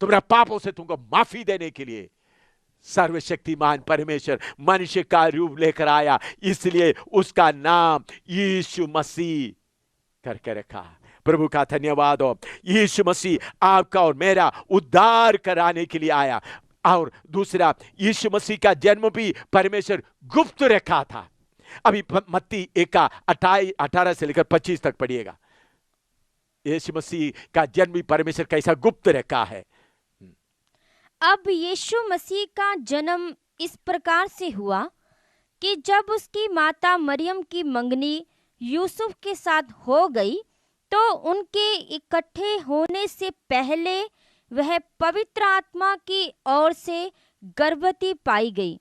तुम्हारे पापों से तुमको माफी देने के लिए सर्वशक्तिमान परमेश्वर मनुष्य का रूप लेकर आया, इसलिए उसका नाम यीशु मसीह करके रखा। प्रभु का धन्यवाद हो। यीशु मसीह आपका और मेरा उद्धार कराने के लिए आया। और दूसरा, यीशु मसीह का जन्म भी परमेश्वर गुप्त रखा था। अभी मत्ती 1 का 18 से लेकर 25 तक पढ़िएगा। यीशु मसीह का जन्म भी परमेश्वर कैसा गुप्त रखा है। अब यीशु मसीह का जन्म इस प्रकार से हुआ कि जब उसकी माता मरियम की मंगनी यूसुफ के साथ हो गई, तो उनके इकट्ठे होने से पहले वह पवित्र आत्मा की ओर से गर्भवती पाई गई।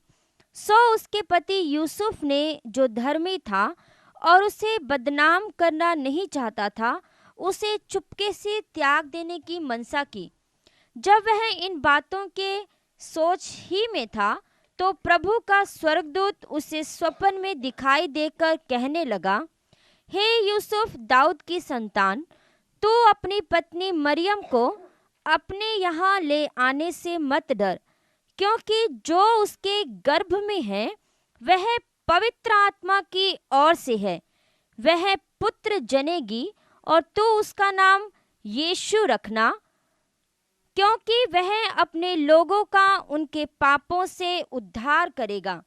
सो उसके पति यूसुफ ने, जो धर्मी था और उसे बदनाम करना नहीं चाहता था, उसे चुपके से त्याग देने की मनसा की। जब वह इन बातों के सोच ही में था, तो प्रभु का स्वर्गदूत उसे स्वप्न में दिखाई देकर कहने लगा, हे यूसुफ, दाऊद की संतान, तू अपनी पत्नी मरियम को अपने यहाँ ले आने से मत डर, क्योंकि जो उसके गर्भ में है वह पवित्र आत्मा की ओर से है। वह पुत्र जनेगी और तू उसका नाम यीशु रखना, क्योंकि वह अपने लोगों का उनके पापों से उद्धार करेगा।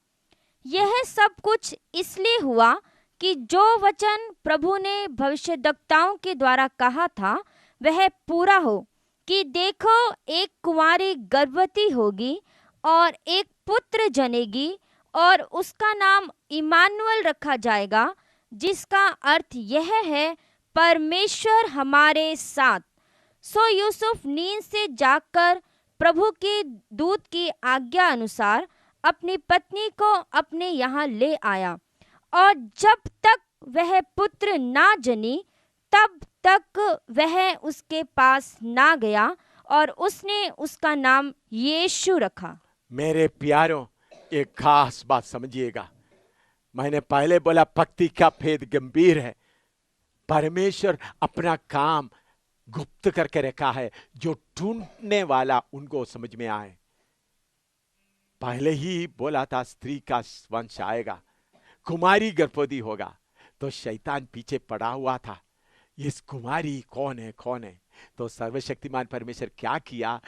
यह सब कुछ इसलिए हुआ कि जो वचन प्रभु ने भविष्यद्वक्ताओं के द्वारा कहा था वह पूरा हो, कि देखो, एक कुंवारी गर्भवती होगी और एक पुत्र जनेगी और उसका नाम इमानुएल रखा जाएगा, जिसका अर्थ यह है, परमेश्वर हमारे साथ। सो यूसुफ नींद से जागकर प्रभु के दूत की आज्ञा अनुसार अपनी पत्नी को अपने यहाँ ले आया, और जब तक वह पुत्र ना जनी तब तक वह उसके पास ना गया, और उसने उसका नाम यीशु रखा। मेरे प्यारों, एक खास बात समझिएगा। मैंने पहले बोला भक्ति का भेद गंभीर है। परमेश्वर अपना काम गुप्त करके रखा है, जो ढूंढने वाला उनको समझ में आए। पहले ही बोला था स्त्री का वंश आएगा, कुमारी गर्भवती होगा। तो शैतान पीछे पड़ा हुआ था, इस कुमारी कौन है कौन है। तो सर्वशक्तिमान परमेश्वर क्या किया,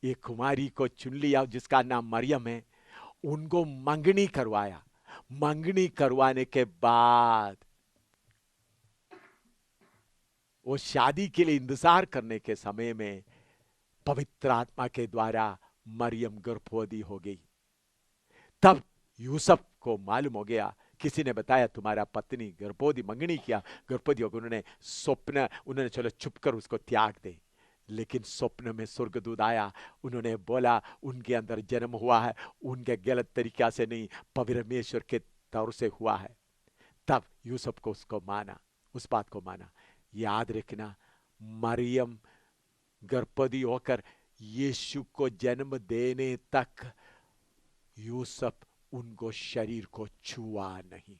एक कुमारी को चुन लिया जिसका नाम मरियम है, उनको मंगनी करवाया। मंगनी करवाने के बाद वो शादी के लिए इंतजार करने के समय में पवित्र आत्मा के द्वारा मरियम गर्भवती हो गई। तब यूसुफ को मालूम हो गया, किसी ने बताया तुम्हारा पत्नी गर्भवती, मंगनी किया, गर्भवती हो गई। उन्होंने चलो चुप कर उसको त्याग दे। लेकिन स्वप्न में स्वर्गदूत आया, उन्होंने बोला उनके अंदर जन्म हुआ है, उनके गलत तरीका से नहीं, परमेश्वर के तौर से हुआ है। तब यूसुफ को उसको माना, उस बात को माना। याद रखना, मरियम गर्भवती होकर यीशु को जन्म देने तक यूसुफ उनको शरीर को छुआ नहीं।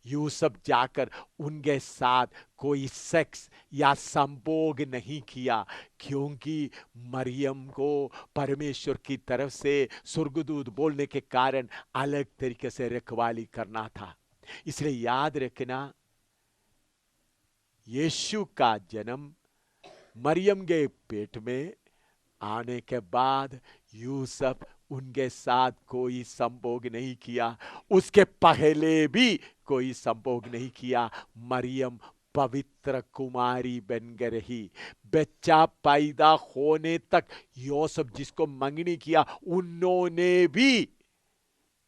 यूसुफ जाकर उनके साथ कोई सेक्स या संभोग नहीं किया, क्योंकि मरियम को परमेश्वर की तरफ से स्वर्गदूत बोलने के कारण अलग तरीके से रखवाली करना था। इसलिए याद रखना, यीशु का जन्म मरियम के पेट में आने के बाद यूसुफ उनके साथ कोई संभोग नहीं किया, उसके पहले भी कोई संभोग नहीं किया। मरियम पवित्र कुमारी बन गई रही। बच्चा पैदा होने तक यूसुफ जिसको मंगनी किया, उन्होंने भी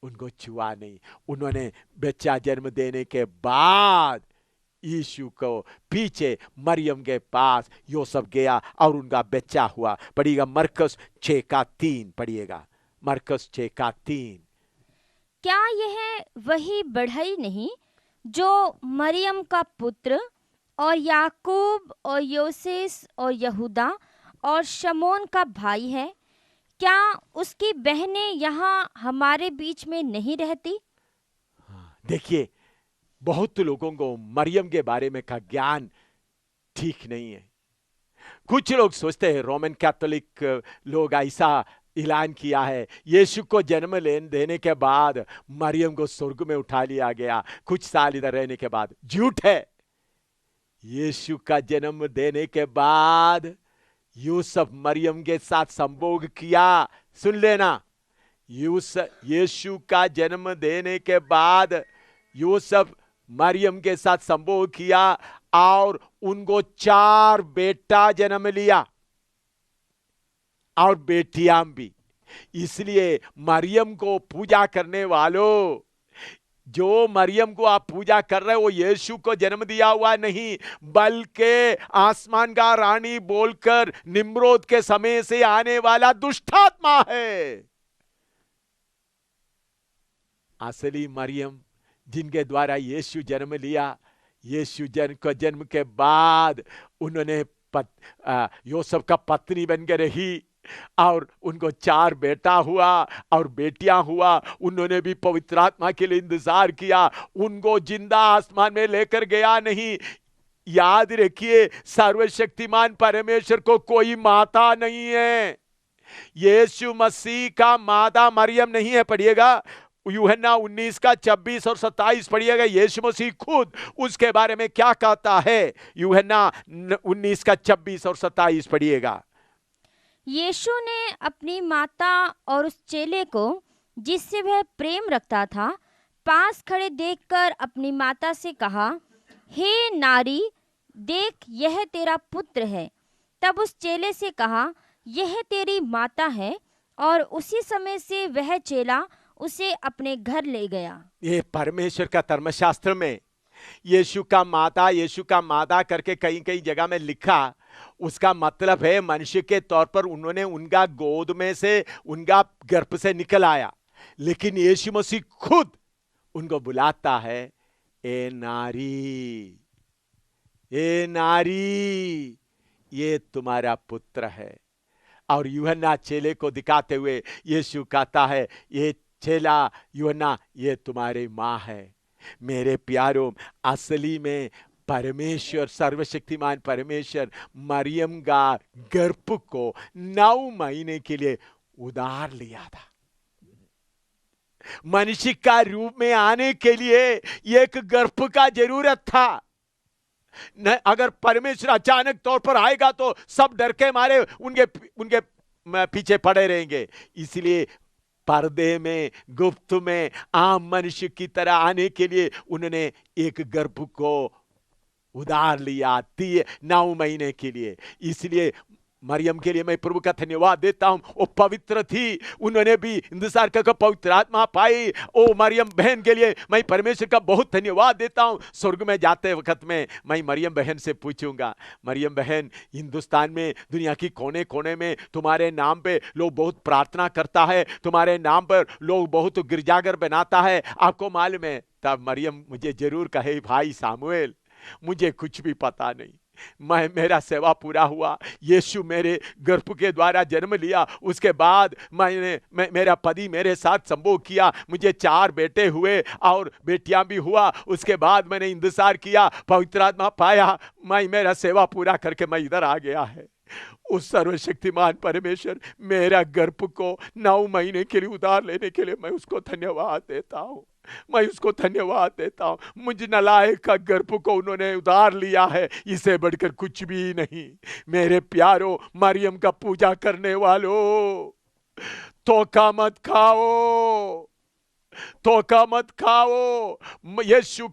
उनको छुआ नहीं। उन्होंने बच्चा जन्म देने के बाद यीशु को पीछे मरियम के पास यूसुफ गया और उनका बच्चा हुआ। पढ़िएगा मरकुस 6:3 पढ़िएगा, मरकुस 6:3। क्या यह वही बढ़ई नहीं जो मरियम का पुत्र और याकूब और योसेस और यहूदा और शमोन का भाई है? क्या उसकी बहनें यहाँ हमारे बीच में नहीं रहती? देखिए, बहुत लोगों को मरियम के बारे में का ज्ञान ठीक नहीं है। कुछ लोग सोचते हैं, रोमन कैथोलिक लोग ऐसा ऐलान किया है, यीशु को जन्म देने के बाद मरियम को स्वर्ग में उठा लिया गया कुछ साल इधर रहने के बाद। झूठ है। यीशु का जन्म देने के बाद यूसुफ मरियम के साथ संभोग किया। सुन लेना, यीशु का जन्म देने के बाद यूसुफ मरियम के साथ संभोग किया और उनको 4 बेटा जन्म लिया और बेटियां भी। इसलिए मरियम को पूजा करने वालों, जो मरियम को आप पूजा कर रहे हो वो यीशु को जन्म दिया हुआ नहीं, बल्कि आसमान का रानी बोलकर निम्रोद के समय से आने वाला दुष्टात्मा है। असली मरियम जिनके द्वारा यीशु जन्म लिया, यीशु जन्म के बाद उन्होंने यूसुफ का पत्नी बनकर रही और उनको 4 बेटा हुआ और बेटियां हुआ। उन्होंने भी पवित्र आत्मा के लिए इंतजार किया। उनको जिंदा आसमान में लेकर गया नहीं। याद रखिए, सर्वशक्तिमान परमेश्वर को कोई माता नहीं है। यीशु मसीह का माता मरियम नहीं है। पढ़िएगा यूहन्ना 19 का 26 और 27 पढ़िएगा। यीशु मसीह खुद उसके बारे में क्या कहता है। यूहन्ना 19 का 26 और 27 पढ़िएगा। यीशु ने अपनी माता और उस चेले को जिससे वह प्रेम रखता था पास खड़े देखकर अपनी माता से कहा, हे नारी, देख यह तेरा पुत्र है। तब उस चेले से कहा, यह तेरी माता है। और उसी समय से वह चेला उसे अपने घर ले गया। ये परमेश्वर का धर्मशास्त्र में यीशु का माता करके कई कई जगह में लिखा। उसका मतलब है मनुष्य के तौर पर उन्होंने उनका गोद में से, उनका गर्भ से निकल आया। लेकिन यीशु मसीह खुद उनको बुलाता है, ए नारी, ए नारी, ये तुम्हारा पुत्र है। और यूहन्ना चेले को दिखाते हुए यीशु कहता है, ये चेला यूहन्ना, ये तुम्हारी माँ है। मेरे प्यारों, असली में परमेश्वर, सर्वशक्तिमान परमेश्वर मरियम का गर्भ को 9 महीने के लिए उधार लिया था। मनुष्य का रूप में आने के लिए एक गर्भ का जरूरत था। न, अगर परमेश्वर अचानक तौर पर आएगा तो सब डर के मारे उनके पीछे पड़े रहेंगे। इसलिए पर्दे में, गुप्त में, आम मनुष्य की तरह आने के लिए उन्होंने एक गर्भ को उधार लिया 9 महीने के लिए। इसलिए मरियम के लिए मैं प्रभु का धन्यवाद देता हूं। वो पवित्र थी, उन्होंने भी इंतजार कर पवित्र आत्मा पाई। ओ मरियम बहन के लिए मैं परमेश्वर का बहुत धन्यवाद देता हूं। स्वर्ग में जाते वक्त में मैं मरियम बहन से पूछूंगा, मरियम बहन, हिंदुस्तान में, दुनिया की कोने कोने में तुम्हारे नाम पे लोग बहुत प्रार्थना करता है, तुम्हारे नाम पर लोग बहुत गिरजाघर बनाता है, आपको मालूम है? तब मरियम मुझे जरूर कहे, भाई सामुएल, मुझे कुछ भी पता नहीं, मेरा सेवा पूरा हुआ, यीशु मेरे गर्भ के द्वारा जन्म लिया, उसके बाद मेरा पति मेरे साथ संभोग किया, मुझे 4 बेटे हुए और बेटियां भी हुआ, उसके बाद मैंने इंतजार किया, पवित्र आत्मा पाया, मेरा सेवा पूरा करके मैं इधर आ गया है। उस सर्वशक्तिमान परमेश्वर मेरा गर्भ को 9 महीने के लिए उधार लेने के लिए मैं उसको धन्यवाद देता हूं। मैं उसको धन्यवाद देता हूं। मुझ नालायक का गर्भ को उन्होंने उधार लिया है, इसे बढ़कर कुछ भी नहीं। मेरे प्यारों, मरियम का पूजा करने वालों, धोखा मत खाओ, धोखा मत खाओ। यीशु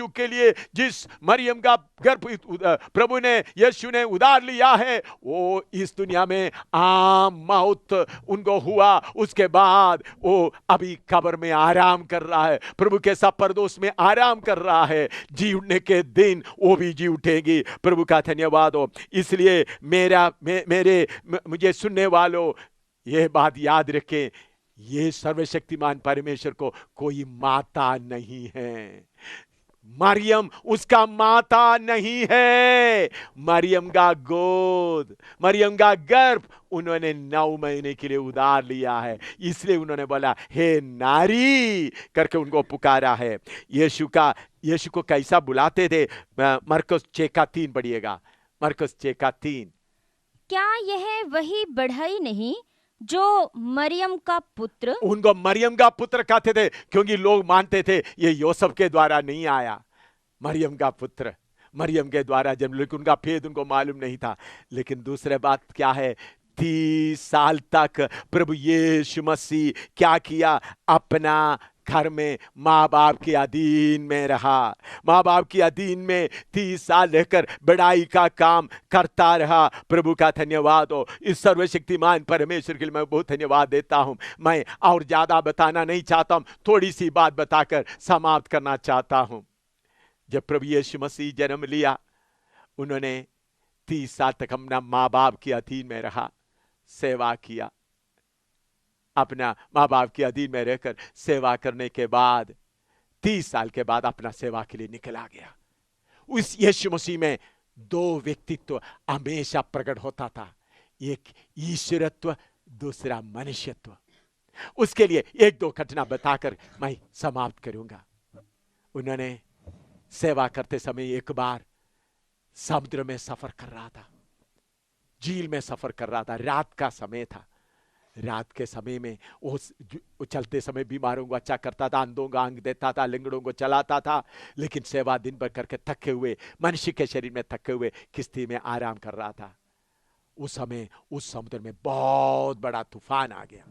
के लिए जिस मरियम का गर्भ प्रभु ने, यीशु ने उधार लिया है, वो इस दुनिया में आम मौत उनको हुआ, उसके बाद वो अभी कब्र में आराम कर रहा है, प्रभु के साथ परदोस में आराम कर रहा है। जी उठने के दिन वो भी जी उठेगी। प्रभु का धन्यवाद हो। इसलिए मुझे सुनने वालों, ये बात याद रखें, ये सर्वशक्तिमान परमेश्वर को कोई माता नहीं है। मरियम उसका माता नहीं है। मरियम का गोद, मरियम का गर्भ उन्होंने 9 महीने के लिए उधार लिया है। इसलिए उन्होंने बोला, हे नारी करके उनको पुकारा है। यीशु को कैसा बुलाते थे? मरकुस 6 का 3 पढ़िएगा। मरकुस 6 का 3। क्या यह वही बढ़ई नहीं जो मरियम का पुत्र? उनको मरियम का पुत्र कहते थे क्योंकि लोग मानते थे ये यूसुफ के द्वारा नहीं आया, मरियम का पुत्र, मरियम के द्वारा जन्म, लेकिन उनका भेद उनको मालूम नहीं था। लेकिन दूसरे बात क्या है, 30 साल तक प्रभु यीशु मसीह क्या किया, अपना घर में माँ बाप के अधीन में रहा, माँ बाप के अधीन में 30 साल रहकर बड़ाई का काम करता रहा। प्रभु का धन्यवाद हो, इस सर्वशक्तिमान परमेश्वर के लिए मैं बहुत धन्यवाद देता हूं। मैं और ज्यादा बताना नहीं चाहता हूं, थोड़ी सी बात बताकर समाप्त करना चाहता हूं। जब प्रभु यीशु मसीह जन्म लिया, उन्होंने 30 साल तक अपना माँ बाप के अधीन में रहा, सेवा किया, अपना माँ बाप के अधीन में रहकर सेवा करने के बाद 30 साल के बाद अपना सेवा के लिए निकला गया। उस यीशु मसीह में 2 व्यक्तित्व हमेशा प्रकट होता था, एक ईश्वरत्व, दूसरा मनुष्यत्व। उसके लिए 1-2 घटना बताकर मैं समाप्त करूंगा। उन्होंने सेवा करते समय एक बार समुद्र में सफर कर रहा था, झील में सफर कर रहा था, रात का समय था। रात के समय में वो चलते समय बीमारों को अच्छा करता था, अंधों का अंग देता था, लिंगड़ों को चलाता था, लेकिन सेवा दिन भर करके थके हुए, मनुष्य के शरीर में थके हुए किश्ती में आराम कर रहा था। उस समय उस समुद्र में बहुत बड़ा तूफान आ गया।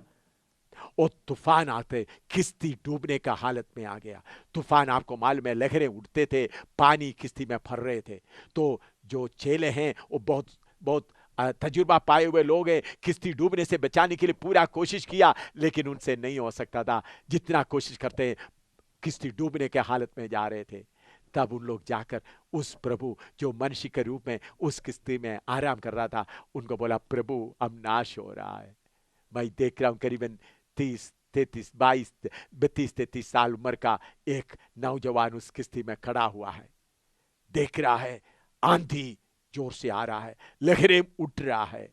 और तूफान आते किश्ती डूबने का हालत में आ गया। तूफान आपको मालूम है, लहरें उठते थे, पानी किश्ती में भर रहे थे। तो जो चेले हैं वो बहुत तजुर्बा पाए हुए लोग हैं, किश्ती डूबने से बचाने के लिए पूरा कोशिश किया, लेकिन उनसे नहीं हो सकता था। जितना कोशिश करते हैं किश्ती डूबने के हालत में जा रहे थे। तब उन लोग जाकर उस प्रभु जो मनुष्य के रूप में उस किश्ती में आराम कर रहा था, उनको बोला, प्रभु अब नाश हो रहा है। मैं देख रहा हूं करीबन 32-33 साल उम्र का एक नौजवान उस किश्ती में खड़ा हुआ है, देख रहा है आंधी जोर से आ रहा है, लहरें उठ रहा है,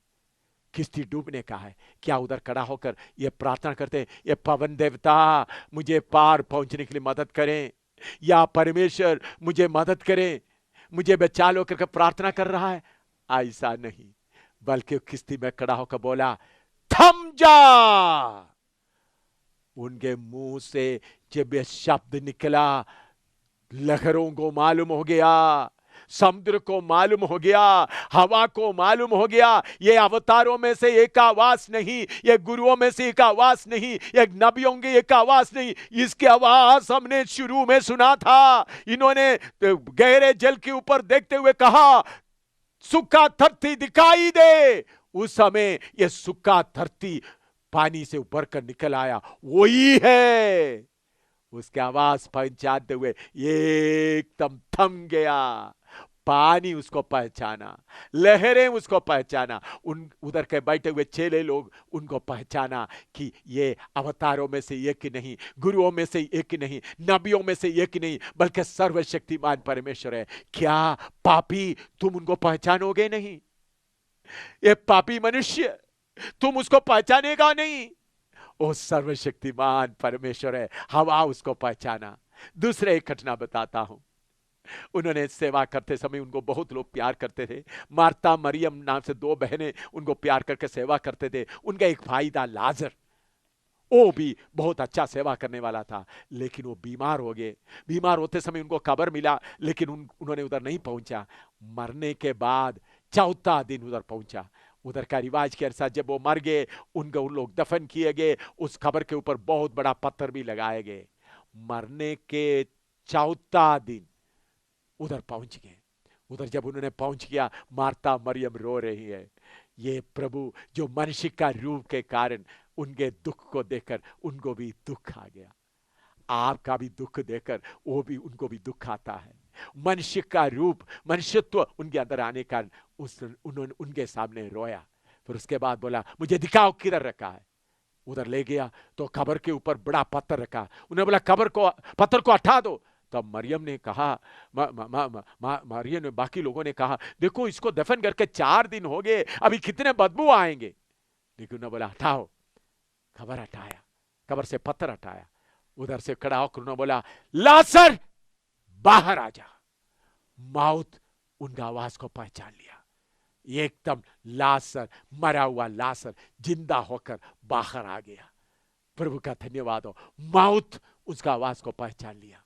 किश्ती डूबने का है। क्या उधर खड़ा होकर ये प्रार्थना करते, ये पवन देवता मुझे पार पहुंचने के लिए मदद करें, या परमेश्वर मुझे मदद करें, मुझे बचा लो करके प्रार्थना कर रहा है? ऐसा नहीं, बल्कि किश्ती में खड़ा होकर बोला, थम जा। उनके मुंह से जब यह शब्द निकला, लहरों को मालूम हो गया, समुद्र को मालूम हो गया, हवा को मालूम हो गया, ये अवतारों में से एक आवाज नहीं, ये गुरुओं में से एक आवाज नहीं, ये नबियों की एक आवाज नहीं, इसकी आवाज हमने शुरू में सुना था। इन्होंने गहरे जल के ऊपर देखते हुए कहा, सूखा धरती दिखाई दे। उस समय ये सूखा धरती पानी से उभर कर निकल आया, वही है। उसकी आवाज पहचानते हुए एकदम थम गया, पानी उसको पहचाना, लहरें उसको पहचाना, उधर के बैठे हुए चेले लोग उनको पहचाना कि ये अवतारों में से एक नहीं, गुरुओं में से एक नहीं, नबियों में से एक नहीं, बल्कि सर्वशक्तिमान परमेश्वर है। क्या पापी तुम उनको पहचानोगे नहीं? ये पापी मनुष्य, तुम उसको पहचानेगा नहीं? वो सर्वशक्तिमान परमेश्वर है, हवा उसको पहचाना। दूसरे एक घटना बताता हूं। उन्होंने सेवा करते समय उनको बहुत लोग प्यार करते थे। मार्ता मरियम नाम से 2 बहनें उनको प्यार करके सेवा करते थे। उनका एक भाई था लाजर, वो भी बहुत अच्छा सेवा करने वाला था, लेकिन वो बीमार हो गए। बीमार होते समय उनको खबर मिला, लेकिन उन्होंने उधर नहीं पहुंचा। मरने के बाद 4था दिन उधर पहुंचा। उधर का रिवाज के अनुसार जब वो मर गए, उनको उन लोग दफन किए गए, उस खबर के ऊपर बहुत बड़ा पत्थर भी लगाए गए। मरने के 4था दिन उधर पहुंच गए। उधर जब उन्होंने पहुंच किया, मार्ता मरियम रो रही है। ये प्रभु जो मनुष्य का रूप के कारण उनके दुख को देखकर उनको भी दुख आ गया। आपका भी दुख देखकर वो भी उनको भी दुख आता है। मनुष्य का रूप, मनुष्यत्व उनके अंदर आने का उन्होंने उनके सामने रोया। फिर उसके बाद बोला, मुझे दिखाओ किधर रखा है। उधर ले गया तो कब्र के ऊपर बड़ा पत्थर रखा। उन्होंने बोला, पत्थर को हटा दो। तब मरियम ने कहा, मरियम ने, बाकी लोगों ने कहा, देखो इसको दफन करके 4 दिन हो गए, अभी कितने बदबू आएंगे। लेकिन उन्होंने बोला, हटाओ। कब्र हटाया, कब्र से पत्थर हटाया। उधर से खड़ा होकर उन्होंने बोला, लाजर बाहर आ जा। मौत उनका आवाज को पहचान लिया। एकदम लासर, मरा हुआ लासर जिंदा होकर बाहर आ गया। प्रभु का धन्यवाद हो, मौत उसका आवाज को पहचान लिया।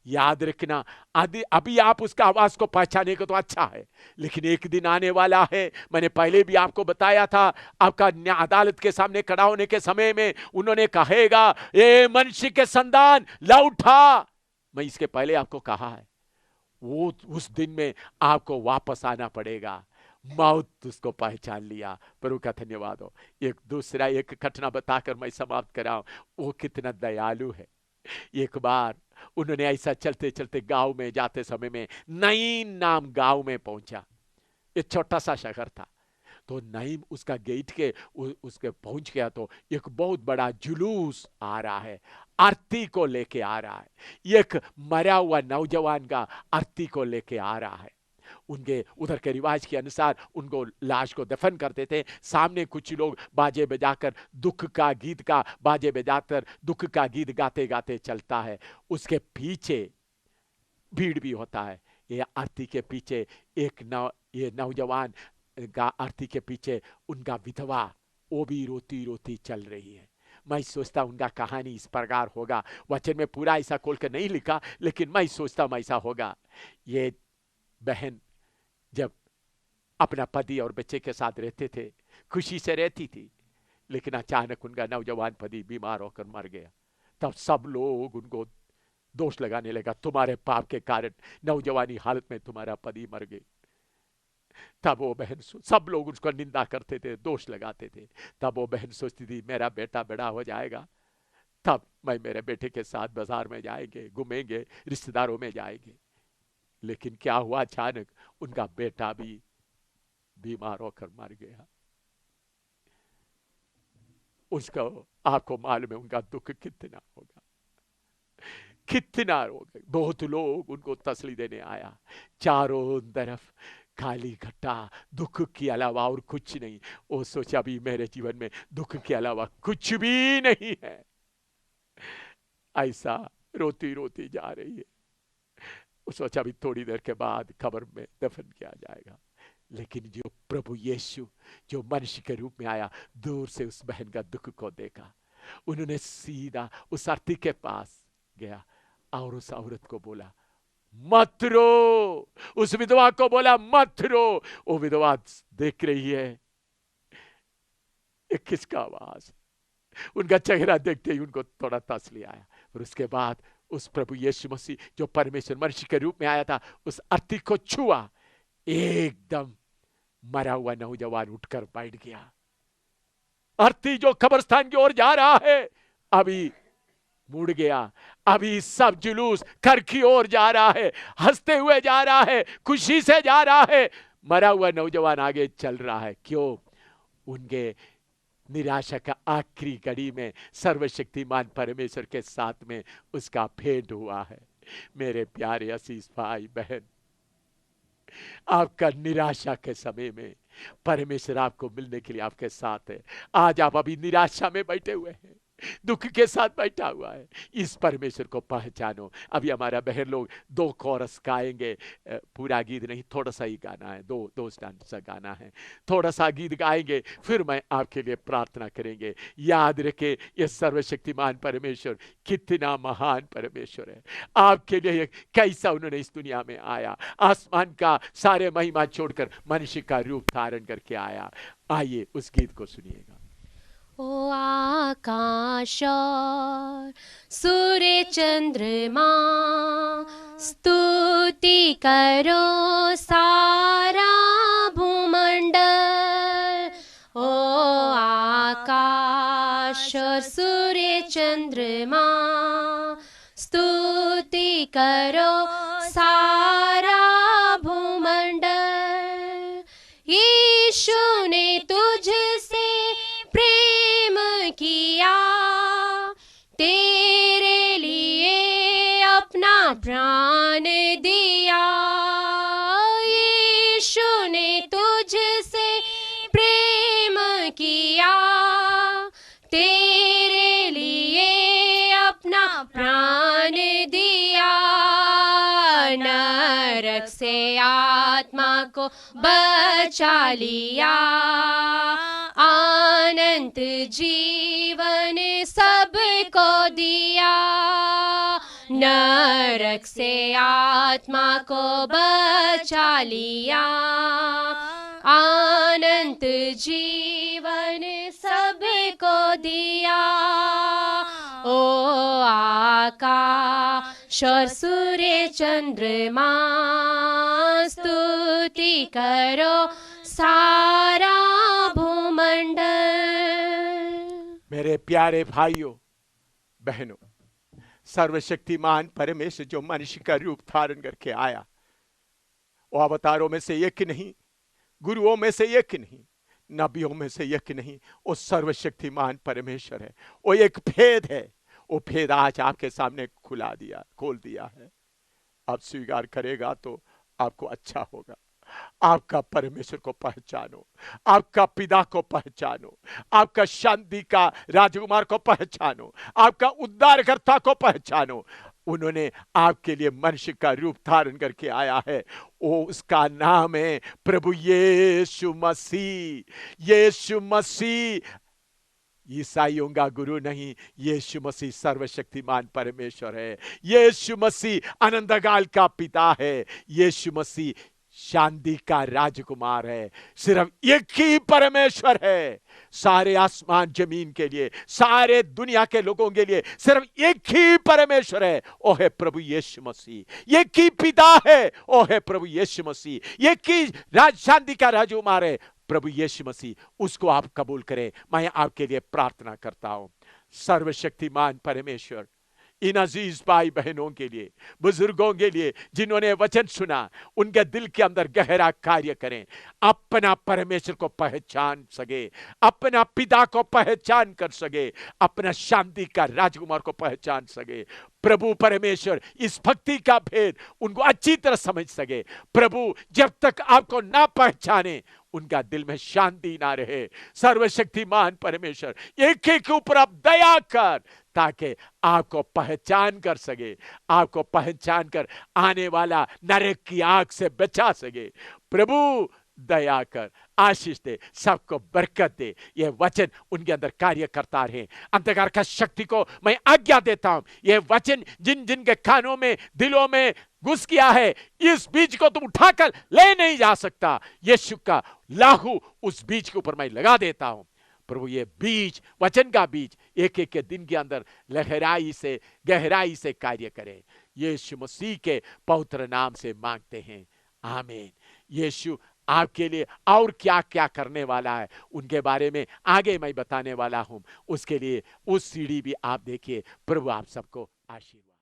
याद रखना, अभी आप उसका आवाज को पहचाने को तो अच्छा है, लेकिन एक दिन आने वाला है। मैंने पहले भी आपको बताया था, आपका अदालत के सामने खड़ा होने के समय में उन्होंने कहेगा, ए मनुष्य के संतान लौटा। मैं इसके पहले आपको कहा है, वो उस दिन में आपको वापस आना पड़ेगा। मौत उसको पहचान लिया। प्रभु का धन्यवाद हो। एक दूसरा एक घटना बताकर मैं समाप्त कराऊं, वो कितना दयालु है। एक बार उन्होंने ऐसा चलते चलते गांव में जाते समय में नईम नाम गांव में पहुंचा। एक छोटा सा शहर था। तो नईम उसका गेट के उसके पहुंच गया तो एक बहुत बड़ा जुलूस आ रहा है, आरती को लेके आ रहा है। एक मरा हुआ नौजवान का आरती को लेके आ रहा है। उनके उधर के रिवाज के अनुसार उनको लाश को दफन करते थे। सामने कुछ लोग बाजे बजाकर दुख का गीत गाते गाते चलता है। उसके पीछे भीड़ भी होता है। ये आरती के पीछे ये नौजवान का आरती के पीछे उनका विधवा, वो भी रोती रोती चल रही है। मैं सोचता उनका कहानी इस प्रकार होगा। वचन में पूरा ऐसा खोल कर नहीं लिखा, लेकिन मैं सोचता हूं ऐसा होगा। ये बहन जब अपना पति और बच्चे के साथ रहते थे, खुशी से रहती थी, लेकिन अचानक उनका नौजवान पति बीमार होकर मर गया। तब सब लोग उनको दोष लगाने लगा, तुम्हारे पाप के कारण नौजवानी हालत में तुम्हारा पति मर गए। तब वो बहन, सब लोग उसको निंदा करते थे, दोष लगाते थे। तब वो बहन सोचती थी, मेरा बेटा बड़ा हो जाएगा, तब मैं मेरे बेटे के साथ बाजार में जाएंगे, घूमेंगे, रिश्तेदारों में जाएंगे। लेकिन क्या हुआ, अचानक उनका बेटा भी बीमार होकर मर गया। उसको आपको मालूम है उनका दुख कितना होगा, कितना होगा। बहुत लोग उनको तसल्ली देने आया। चारों तरफ खाली घटा, दुख के अलावा और कुछ नहीं। वो सोचा भी मेरे जीवन में दुख के अलावा कुछ भी नहीं है। ऐसा रोती रोती जा रही है। वो सोचा भी थोड़ी देर के बाद कब्र में दफन किया जाएगा। लेकिन जो प्रभु यीशु जो मनुष्य के रूप में आया, दूर से उस बहन का दुख को देखा। उन्होंने सीधा उस आरती के पास गया और उस औरत को बोला, मत रो। उस विधवा को बोला, मत रो। वो विधवा देख रही है, ये किसका आवाज। उनका चेहरा देखते ही उनको थोड़ा तसल्ली आया। और उसके बाद उस प्रभु यीशु मसीह जो परमेश्वर मनुष्य के रूप में आया था, उस आरती को छुआ। एकदम मरा हुआ नौजवान उठकर बैठ गया। आरती जो कब्रिस्तान की ओर जा रहा है, अभी मुड़ गया। अभी सब जुलूस घर की ओर जा रहा है, हंसते हुए जा रहा है, खुशी से जा रहा है। मरा हुआ नौजवान आगे चल रहा है। क्यों? उनके निराशा का आखिरी घड़ी में सर्वशक्तिमान परमेश्वर के साथ में उसका भेंट हुआ है। मेरे प्यारे असीस भाई बहन, आपका निराशा के समय में परमेश्वर आपको मिलने के लिए आपके साथ है। आज आप अभी निराशा में बैठे हुए हैं, दुख के साथ बैठा हुआ है, इस परमेश्वर को पहचानो। अभी हमारा बहन लोग 2 कोरस गाएंगे, पूरा गीत नहीं, थोड़ा सा ही गाना है, दो स्टैंड सा गाना है, थोड़ा सा गीत गाएंगे, फिर मैं आपके लिए प्रार्थना करेंगे। याद रखें, ये सर्वशक्तिमान परमेश्वर कितना महान परमेश्वर है। आपके लिए कैसा उन्होंने इस दुनिया में आया, आसमान का सारे महिमा छोड़कर मनुष्य का रूप धारण करके आया। आइए उस गीत को सुनिएगा। ओ आकाश और सूर्य चंद्रमा स्तुति करो सारा भूमंडल। ओ आकाश और सूर्य चंद्रमा स्तुति करो सारा भूमंडल। यीशु ने तुझसे प्रेम किया, तेरे लिए अपना प्राण दिया। यीशु ने तुझसे प्रेम किया, तेरे लिए अपना प्राण दिया। नरक से आत्मा को बचा लिया। अनंत जीवन सबको दिया, नरक से आत्मा को बचा लिया। अनंत जीवन सबको दिया। ओ आकाश और सूर्य चंद्रमा स्तुति करो सारा भूमंडल। मेरे प्यारे भाइयों बहनों, सर्वशक्तिमान परमेश्वर जो मनुष्य का रूप धारण करके आया, वो अवतारों में से एक नहीं, गुरुओं में से एक नहीं, नबियों में से एक नहीं, वो सर्वशक्तिमान परमेश्वर है। वो एक भेद है, वो भेद आज आपके सामने खोल दिया है। आप स्वीकार करेगा तो आपको अच्छा होगा। आपका परमेश्वर को पहचानो, आपका पिता को पहचानो, आपका शांति का राजकुमार को पहचानो, आपका उद्धारकर्ता को पहचानो। उन्होंने आपके लिए मनुष्य का रूप धारण करके आया है। वो उसका नाम है प्रभु यीशु मसीह। यीशु मसीह ईसाइयों का गुरु नहीं, यीशु मसीह सर्वशक्तिमान परमेश्वर है। यीशु मसीह अनंतकाल का पिता है। यीशु मसीह शांति का राजकुमार है। सिर्फ एक ही परमेश्वर है सारे आसमान जमीन के लिए, सारे दुनिया के लोगों के लिए। सिर्फ एक ही परमेश्वर है, वो है प्रभु यीशु मसीह। एक ही पिता है, वो है प्रभु यीशु मसीह। एक ही शांति का राजकुमार है प्रभु यीशु मसीह। उसको आप कबूल करें। मैं आपके लिए प्रार्थना करता हूं। सर्वशक्तिमान परमेश्वर इन अजीज भाई बहनों के लिए, बुजुर्गों के लिए जिन्होंने वचन सुना, उनके दिल के अंदर गहरा कार्य करें। अपना परमेश्वर को पहचान सके, अपना पिता को पहचान कर सके, अपना शांति का राजकुमार को पहचान सके। प्रभु परमेश्वर इस भक्ति का भेद उनको अच्छी तरह समझ सके। प्रभु जब तक आपको ना पहचाने उनका दिल में शांति ना रहे। सर्वशक्तिमान परमेश्वर एक एक के ऊपर आप दया कर, ताकि आपको पहचान कर सके, आपको पहचान कर आने वाला नरक की आग से बचा सके। प्रभु दया कर, आशीष दे, सबको बरकत दे। यह वचन उनके अंदर कार्य करता रहे। अंधकार का शक्ति को मैं आज्ञा देता हूं, यह वचन जिन जिन के कानों में, दिलों में घुस गया है, इस बीज को तुम उठाकर ले नहीं जा सकता। यीशु का लाहू उस बीज के ऊपर मैं लगा देता हूं। प्रभु ये बीज, वचन का बीज एक एक के दिन के अंदर गहराई से कार्य करे। यीशु मसीह के पवित्र नाम से मांगते हैं, आमीन। यीशु आपके लिए और क्या क्या करने वाला है उनके बारे में आगे मैं बताने वाला हूं। उसके लिए उस सीढ़ी भी आप देखिए। प्रभु आप सबको आशीर्वाद।